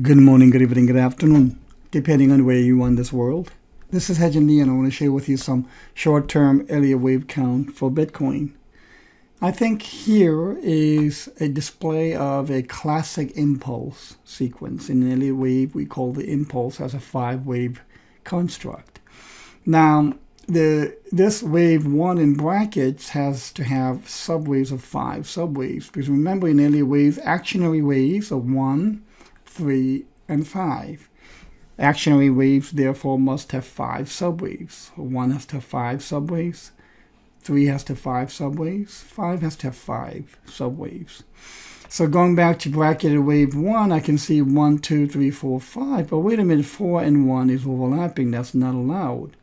Good morning, good evening, good afternoon, depending on where you are in this world. This is Hedge and I want to share with you some short-term Elliott wave count for Bitcoin. I think here is a display of a classic impulse sequence. In Elliott wave, we call the impulse as a 5-wave construct. Now, this wave 1 in brackets has to have subwaves of 5 subwaves. Because remember, in Elliott waves, actionary waves are 1, 3, and 5. Actionary waves therefore must have 5 subwaves. 1 has to have 5 subwaves, 3 has to have 5 subwaves, 5 has to have 5 subwaves. So going back to bracketed wave 1, I can see 1, 2, 3, 4, 5. But wait a minute, 4 and 1 is overlapping. That's not allowed.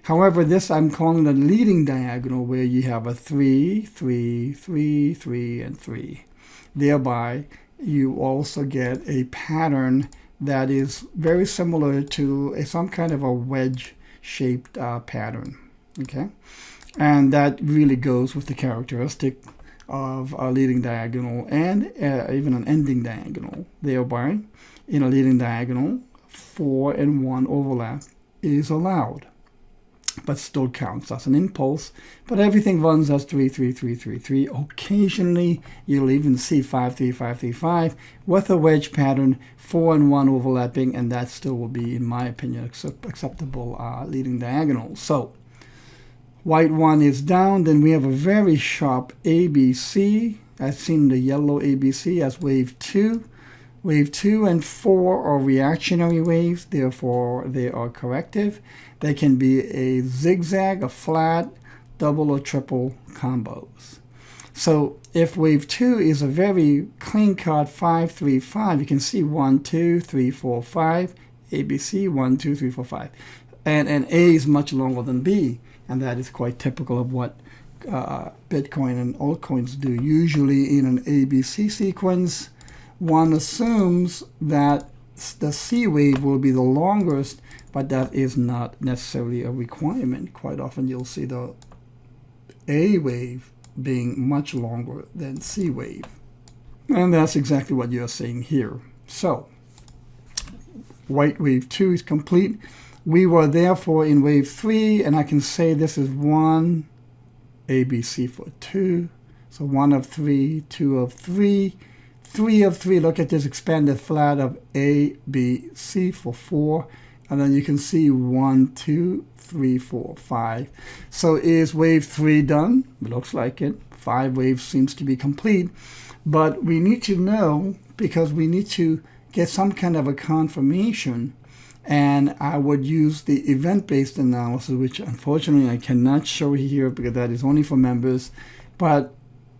However, this I'm calling the leading diagonal, where you have a 3, 3, 3, 3, and 3. Thereby, you also get a pattern that is very similar to some kind of a wedge-shaped pattern, okay? And that really goes with the characteristic of a leading diagonal and even an ending diagonal. Thereby, in a leading diagonal, 4 and 1 overlap is allowed, but still counts as an impulse. But everything runs as 3, 3, 3, 3, 3. Occasionally, you'll even see 5, 3, 5, 3, 5 with a wedge pattern, 4 and 1 overlapping, and that still will be, in my opinion, acceptable leading diagonal. So, white 1 is down. Then we have a very sharp ABC. I've seen the yellow ABC as wave 2. Wave 2 and 4 are reactionary waves, therefore they are corrective. They can be a zigzag, a flat, double or triple combos. So if wave 2 is a very clean-cut 5, 3, 5, you can see 1, 2, 3, 4, 5, ABC, 1, 2, 3, 4, 5. And A is much longer than B, and that is quite typical of what Bitcoin and altcoins do. Usually in an ABC sequence, one assumes that the C wave will be the longest, but that is not necessarily a requirement. Quite often you'll see the A wave being much longer than C wave. And that's exactly what you're seeing here. So, white wave 2 is complete. We were therefore in wave 3, and I can say this is 1, ABC for 2. So 1 of 3, 2 of 3. 3 of 3, look at this expanded flat of A, B, C for 4. And then you can see 1, 2, 3, 4, 5. So is wave 3 done? Looks like it. 5 waves seems to be complete. But we need to know, because we need to get some kind of a confirmation. And I would use the event-based analysis, which unfortunately I cannot show here because that is only for members. But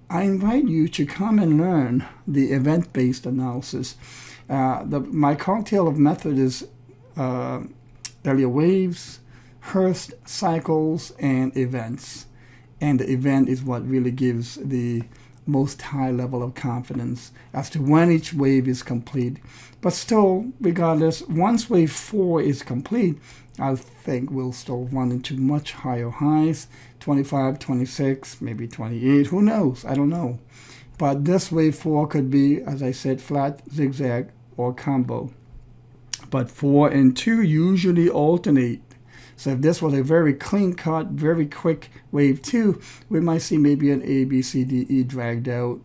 I invite you to come and learn the event-based analysis. My cocktail of method is Elliott waves, Hurst cycles, and events. And the event is what really gives the most high level of confidence as to when each wave is complete. But still, regardless, once wave 4 is complete, I think we'll still run into much higher highs, 25, 26, maybe 28, who knows, I don't know. But this wave 4 could be, as I said, flat, zigzag, or combo. But 4 and 2 usually alternate. So if this was a very clean-cut, very quick wave 2, we might see maybe an A, B, C, D, E dragged out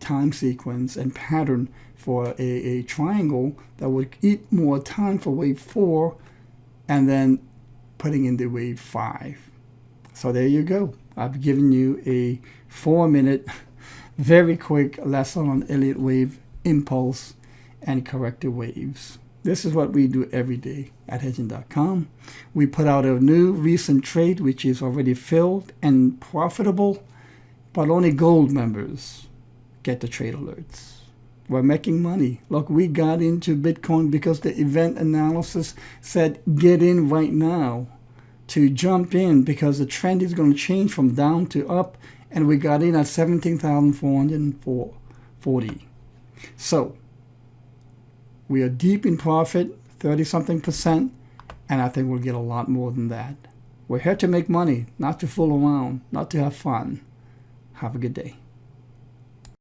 time sequence and pattern for a triangle that would eat more time for wave 4 and then putting in the wave 5. So there you go. I've given you a 4-minute, very quick lesson on Elliott wave, impulse, and corrective waves. This is what we do every day at hedging.com. We put out a new recent trade, which is already filled and profitable, but only gold members get the trade alerts. We're making money. Look, we got into Bitcoin because the event analysis said get in right now, to jump in because the trend is going to change from down to up, and we got in at 17,440. So we are deep in profit, 30-something%, and I think we'll get a lot more than that. We're here to make money, not to fool around, not to have fun. Have a good day.